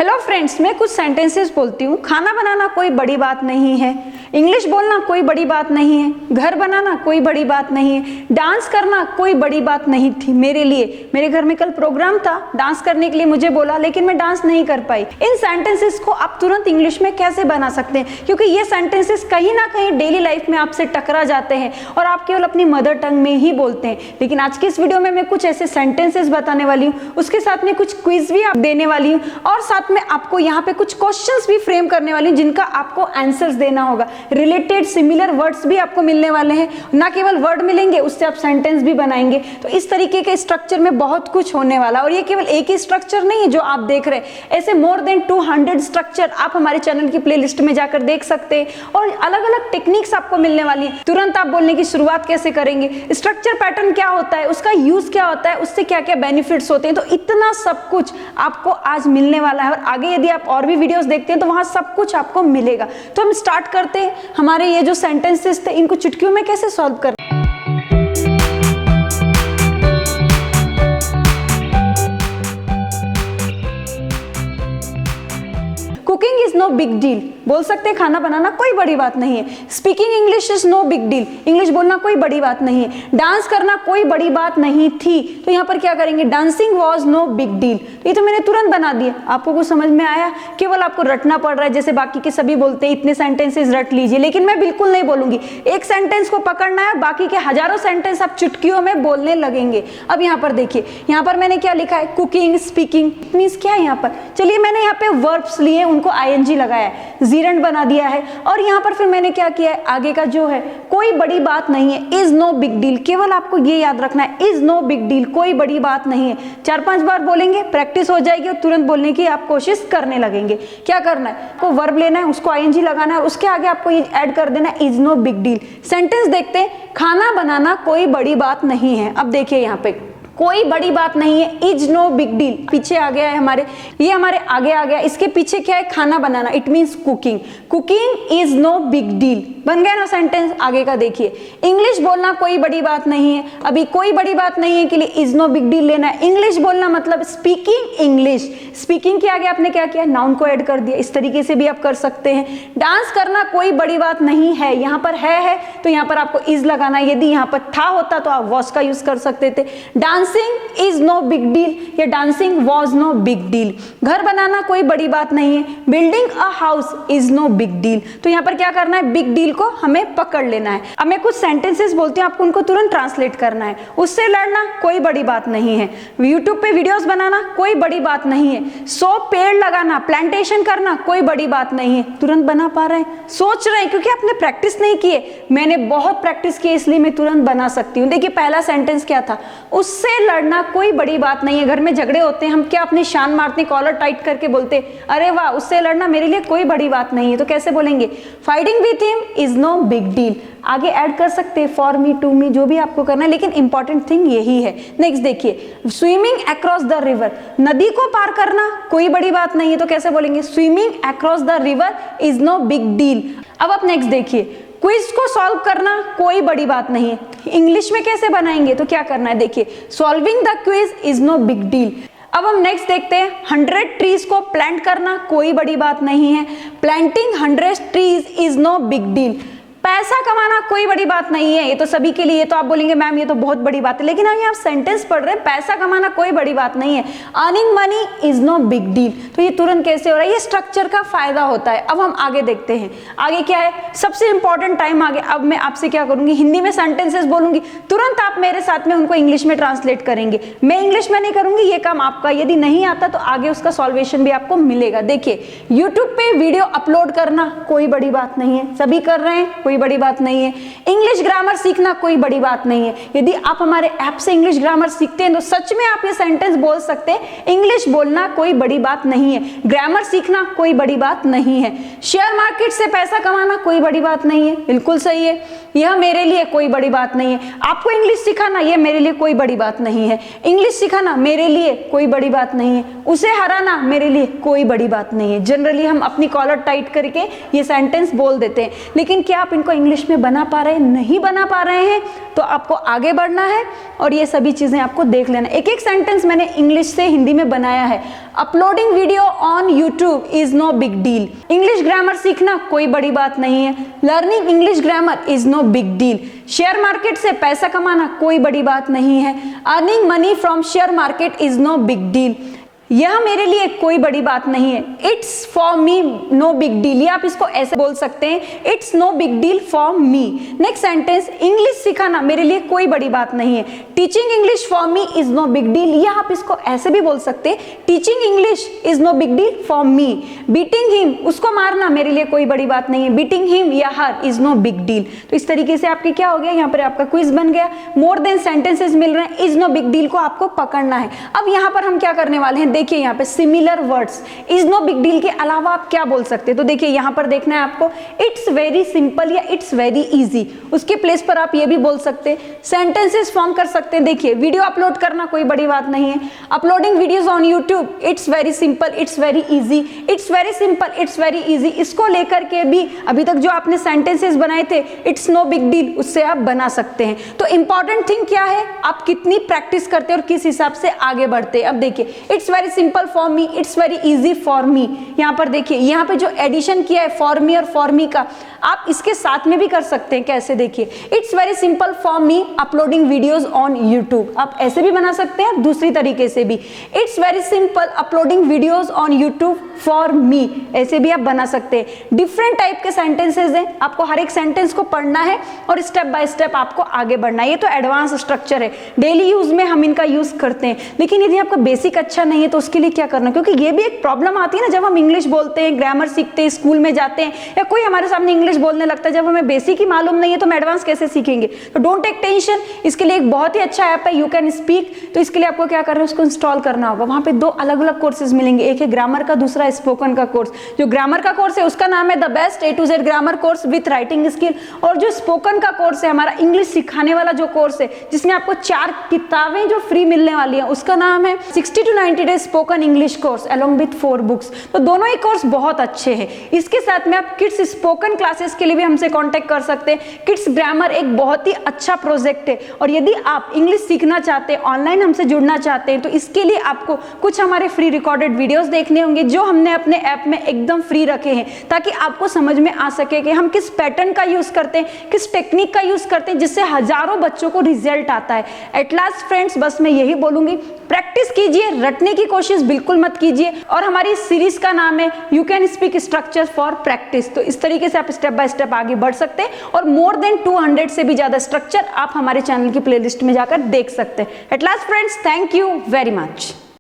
Hello friends, मैं कुछ sentences बोलती हूँ। खाना बनाना कोई बड़ी बात नहीं है, इंग्लिश बोलना कोई बड़ी बात नहीं है, घर बनाना कोई बड़ी बात नहीं है, डांस करना कोई बड़ी बात नहीं थी मेरे लिए। मेरे घर में कल प्रोग्राम था, डांस करने के लिए मुझे बोला, लेकिन मैं डांस नहीं कर पाई। इन सेंटेंसेस को आप तुरंत इंग्लिश में कैसे बना सकते हैं, क्योंकि ये सेंटेंसेस कहीं ना कहीं डेली लाइफ में आपसे टकरा जाते हैं और आप केवल अपनी मदर टंग में ही बोलते हैं। लेकिन आज की इस वीडियो में मैं कुछ ऐसे सेंटेंसेस बताने वाली हूँ, उसके साथ में कुछ क्विज भी आप देने वाली हूँ और साथ में आपको यहाँ पे कुछ क्वेश्चंस भी फ्रेम करने वाली हूँ जिनका आपको आंसर्स देना होगा। रिलेटेड सिमिलर वर्ड्स भी आपको मिलने वाले हैं, ना केवल वर्ड मिलेंगे, उससे आप सेंटेंस भी बनाएंगे। तो इस तरीके के स्ट्रक्चर में बहुत कुछ होने वाला, और ये केवल एक ही स्ट्रक्चर नहीं है जो आप देख रहे हैं, ऐसे मोर देन 200 स्ट्रक्चर आप हमारे चैनल की प्लेलिस्ट में जाकर देख सकते हैं और अलग अलग टेक्निक्स आपको मिलने वाली है। तुरंत आप बोलने की शुरुआत कैसे करेंगे, स्ट्रक्चर पैटर्न क्या होता है, उसका यूज क्या होता है, उससे क्या क्या बेनिफिट्स होते हैं, तो इतना सब कुछ आपको आज मिलने वाला है। और आगे यदि आप और भी वीडियोस देखते हैं तो वहां सब कुछ आपको मिलेगा। तो हम स्टार्ट करते हैं। हमारे ये जो सेंटेंसेस थे, इनको चुटकियों में कैसे सॉल्व करना। Cooking is no big deal, बोल सकते हैं खाना बनाना कोई बड़ी बात नहीं है। Speaking English is no big deal, English बोलना कोई बड़ी बात नहीं है। डांस करना कोई बड़ी बात नहीं थी, तो यहाँ पर क्या करेंगे, dancing was no big deal. ये तो मैंने तुरंत बना दिया। आपको कुछ समझ में आया? केवल आपको रटना पड़ रहा है, जैसे बाकी के सभी बोलते हैं इतने सेंटेंसेस रट लीजिए, लेकिन मैं बिल्कुल नहीं बोलूंगी। एक सेंटेंस को पकड़ना है, बाकी के हजारों सेंटेंस आप चुटकियों में बोलने लगेंगे। अब यहाँ पर देखिए, यहाँ पर मैंने क्या लिखा है, कुकिंग, स्पीकिंग, मीन्स क्या है यहाँ पर। चलिए मैंने यहाँ पे वर्ब्स लिए, उनको आईएनजी लगाया है, जीरंड बना दिया है, और यहाँ पर फिर मैंने क्या किया है, आगे का जो है कोई बड़ी बात नहीं है, इज नो बिग डील। केवल आपको ये याद रखना है, इज नो बिग डील, कोई बड़ी बात नहीं है। 4-5 बार बोलेंगे, प्रैक्टिस हो जाएगी और तुरंत बोलने की आप कोशिश करने लगेंगे। क्या करना है, आपको वर्ब लेना है, उसको आईएनजी लगाना है और उसके आगे आपको ये ऐड कर देना है, is no big deal. Sentence देखते हैं, खाना बनाना कोई बड़ी बात नहीं है। अब देखिए यहाँ पे कोई बड़ी बात नहीं है, इज नो बिग डील, पीछे आ गया है हमारे, ये हमारे आगे आ गया। इसके पीछे क्या है, खाना बनाना, it means cooking. Cooking is no big deal, बन गया ना सेंटेंस। आगे का देखिए, इंग्लिश बोलना कोई बड़ी बात नहीं है। अभी कोई बड़ी बात नहीं है के लिए इज नो बिग डील लेना है। इंग्लिश बोलना मतलब स्पीकिंग इंग्लिश, स्पीकिंग के आगे आपने क्या किया, नाउन को ऐड कर दिया। इस तरीके से भी आप कर सकते हैं। डांस करना कोई बड़ी बात नहीं है, यहाँ पर है तो यहाँ पर आपको इज लगाना है। यदि यहाँ पर था होता तो आप वॉज का यूज कर सकते थे। Dancing is no big deal या dancing was no big deal. घर बनाना कोई बड़ी बात नहीं है, building a house is no big deal. तो यहाँ पर क्या करना है, बिग डील को हमें पकड़ लेना है। अब मैं कुछ सेंटेंसेस बोलती हूँ, आपको उनको तुरंत ट्रांसलेट करना है। उससे लड़ना कोई बड़ी बात नहीं है, यूट्यूब पे वीडियोस बनाना कोई बड़ी बात नहीं है, 100 पेड़ लगाना, प्लांटेशन करना कोई बड़ी बात नहीं है। तुरंत बना पा रहे हैं, सोच रहे हैं, क्योंकि आपने प्रैक्टिस नहीं की है। मैंने बहुत प्रैक्टिस की, इसलिए मैं तुरंत बना सकती हूँ। देखिए पहला सेंटेंस क्या था, उससे लड़ना कोई बड़ी बात नहीं है। घर में झगड़े होते हैं, हम क्या अपनी शान मारते, कॉलर टाइट करके बोलते, अरे वाह उससे लड़ना मेरे लिए कोई बड़ी बात नहीं है। तो कैसे बोलेंगे, fighting with him is no big deal. आगे ऐड कर सकते हैं फॉर मी, टू मी, जो भी आपको करना है, लेकिन इंपॉर्टेंट थिंग यही है। नेक्स्ट देखिए, स्विमिंग अक्रॉस द रिवर, नदी को पार करना कोई बड़ी बात नहीं है। तो कैसे बोलेंगे, swimming across the river is no big deal. अब आप नेक्स्ट देखिए, क्विज को सॉल्व करना कोई बड़ी बात नहीं है। इंग्लिश में कैसे बनाएंगे, तो क्या करना है, देखिए solving the quiz is no big deal. अब हम नेक्स्ट देखते हैं, 100 ट्रीज को प्लांट करना कोई बड़ी बात नहीं है, planting 100 trees is no big deal. पैसा कमाना कोई बड़ी बात नहीं है, ये तो सभी के लिए। तो आप बोलेंगे मैम ये तो बहुत बड़ी बात है, लेकिन अभी आप सेंटेंस पढ़ रहे हैं, पैसा कमाना कोई बड़ी बात नहीं है, earning money is no big deal. तो ये तुरंत कैसे हो रहा है, ये स्ट्रक्चर का फायदा होता है। अब हम आगे देखते हैं, आगे क्या है, सबसे इंपॉर्टेंट टाइम आगे। अब मैं आपसे क्या करूंगी, हिंदी में सेंटेंसेस बोलूंगी, तुरंत आप मेरे साथ में उनको इंग्लिश में ट्रांसलेट करेंगे। मैं इंग्लिश में नहीं करूंगी, ये काम आपका। यदि नहीं आता तो आगे उसका सॉल्वेशन भी आपको मिलेगा। देखिए, यूट्यूब पे वीडियो अपलोड करना कोई बड़ी बात नहीं है, सभी कर रहे हैं, कोई बड़ी बात नहीं है। इंग्लिश ग्रामर सीखना कोई बड़ी बात नहीं है। यदि आप हमारे ऐप से इंग्लिश ग्रामर सीखते हैं तो सच में आप ये सेंटेंस बोल सकते हैं, इंग्लिश बोलना कोई बड़ी बात नहीं है, ग्रामर सीखना कोई बड़ी बात नहीं है। शेयर मार्केट से पैसा कमाना कोई बड़ी बात नहीं है, बिल्कुल सही है। यह मेरे लिए कोई बड़ी बात नहीं है। आपको इंग्लिश सिखाना यह मेरे लिए कोई बड़ी बात नहीं है। इंग्लिश सिखाना मेरे लिए कोई बड़ी बात नहीं है। उसे हराना मेरे लिए कोई बड़ी बात नहीं है। जनरली हम अपनी कॉलर टाइट करके ये सेंटेंस बोल देते हैं, लेकिन क्या आप इनको इंग्लिश में बना पा रहे हैं? नहीं बना पा रहे हैं तो आपको आगे बढ़ना है और ये सभी चीजें आपको देख लेना। एक एक सेंटेंस मैंने इंग्लिश से हिंदी में बनाया है। Uploading video on YouTube is no big deal. English grammar सीखना कोई बड़ी बात नहीं है। Learning English grammar is no big deal. Share market से पैसा कमाना कोई बड़ी बात नहीं है। Earning money from share market is no big deal. यह मेरे लिए कोई बड़ी बात नहीं है। It's for me no big deal. आप इसको ऐसे बोल सकते हैं, it's no big deal for me. Next sentence, English सिखाना मेरे लिए कोई बड़ी बात नहीं है। Teaching English for me is no big deal. या आप इसको ऐसे भी बोल सकते हैं, teaching English is no big deal for me. Beating him, उसको मारना मेरे लिए कोई बड़ी बात नहीं है। बीटिंग हिम या हर इज नो बिग डील। तो इस तरीके से आपके क्या हो गया, यहाँ पर आपका क्विज बन गया। मोर देन सेंटेंसेस मिल रहे हैं, इज नो बिग डील को आपको पकड़ना है। अब यहाँ पर हम क्या करने वाले हैं, देखिए यहाँ पे similar words is no big deal के अलावा आप क्या बोल सकते हैं। तो देखिए यहाँ पर देखना है आपको, इट्स वेरी सिंपल या इट्स वेरी इजी। उसके प्लेस पर आप ये भी बोल सकते हैं, सेंटेंसेस फॉर्म कर सकते हैं। देखिए वीडियो अपलोड करना कोई बड़ी बात नहीं है। Uploading videos on YouTube, it's very simple, it's very easy. It's very simple, it's very easy, इसको लेकर के भी अभी तक जो आपने सेंटेंसेस बनाए थे इट्स नो बिग डील, उससे आप बना सकते हैं। तो इंपॉर्टेंट थिंग क्या है, आप कितनी प्रैक्टिस करते हैं और किस हिसाब से आगे बढ़ते हैं। अब देखिए, it's very simple for me, it's very easy for me. यहाँ पर देखिए, यहाँ पे जो एडिशन किया है फॉर मी और फॉर मी का, आप इसके साथ में भी कर सकते हैं। कैसे, देखिए, it's very simple for me uploading videos on YouTube. आप ऐसे भी बना सकते हैं, दूसरी तरीके से भी, it's very simple uploading videos on YouTube for me, ऐसे भी आप बना सकते हैं। डिफरेंट टाइप के सेंटेंसेस हैं, आपको हर एक सेंटेंस को पढ़ना है और स्टेप बाय स्टेप आपको आगे बढ़ना है। ये तो एडवांस स्ट्रक्चर है, डेली यूज में हम इनका यूज करते हैं। लेकिन यदि आपका बेसिक अच्छा नहीं है तो उसके लिए क्या करना, क्योंकि ये भी एक प्रॉब्लम आती है ना, जब हम इंग्लिश बोलते हैं, ग्रामर सीखते हैं, स्कूल में जाते हैं या कोई हमारे सामने इंग्लिश बोलने लगता है, जब हमें बेसिक ही मालूम नहीं है तो हम एडवांस कैसे सीखेंगे। तो डोंट टेक टेंशन, इसके लिए एक बहुत ही अच्छा ऐप है, यू कैन स्पीक। तो इसके लिए आपको क्या करना है, उसको इंस्टॉल करना होगा। वहां पे दो अलग अलग कोर्सेज मिलेंगे, एक है ग्रामर का, दूसरा स्पोकन का कोर्स। जो ग्रामर का कोर्स है उसका नाम है the best A to Z grammar course with writing skill, और जो स्पोकन का कोर्स है, हमारा इंग्लिश सिखाने वाला जो कोर्स है, जिसमें आपको 4 किताबें जो फ्री मिलने वाली है, उसका नाम है 60 to 90 days spoken English course along with 4 books. तो दोनों ही कोर्स बहुत अच्छे हैं। इसके साथ में आप किड्स स्पोकन क्लासेस के लिए भी हमसे कांटेक्ट कर सकते हैं। किड्स ग्रामर एक बहुत ही अच्छा प्रोजेक्ट है, और यदि आप इंग्लिश सीखना चाहते हैं, ऑनलाइन हमसे जुड़ना चाहते हैं, तो इसके लिए आपको कुछ हमारे फ्री रिकॉर्डेड वीडियोस देखने होंगे, जो हमने अपने ऐप में एकदम फ्री रखे हैं, ताकि आपको समझ में आ सके कि हम किस पैटर्न का यूज करते हैं, किस टेक्निक का यूज करते हैं, जिससे हजारों बच्चों को रिजल्ट आता है। एट लास्ट फ्रेंड्स, बस मैं यही बोलूंगी, प्रैक्टिस कीजिए, रटने की कोशिश बिल्कुल मत कीजिए। और हमारी सीरीज का नाम है you can speak structure for practice. तो इस तरीके से आप स्टेप बाय स्टेप आगे बढ़ सकते हैं, और मोर देन 200 से भी ज्यादा स्ट्रक्चर आप हमारे चैनल की प्लेलिस्ट में जाकर देख सकते हैं। At last friends, thank you very much.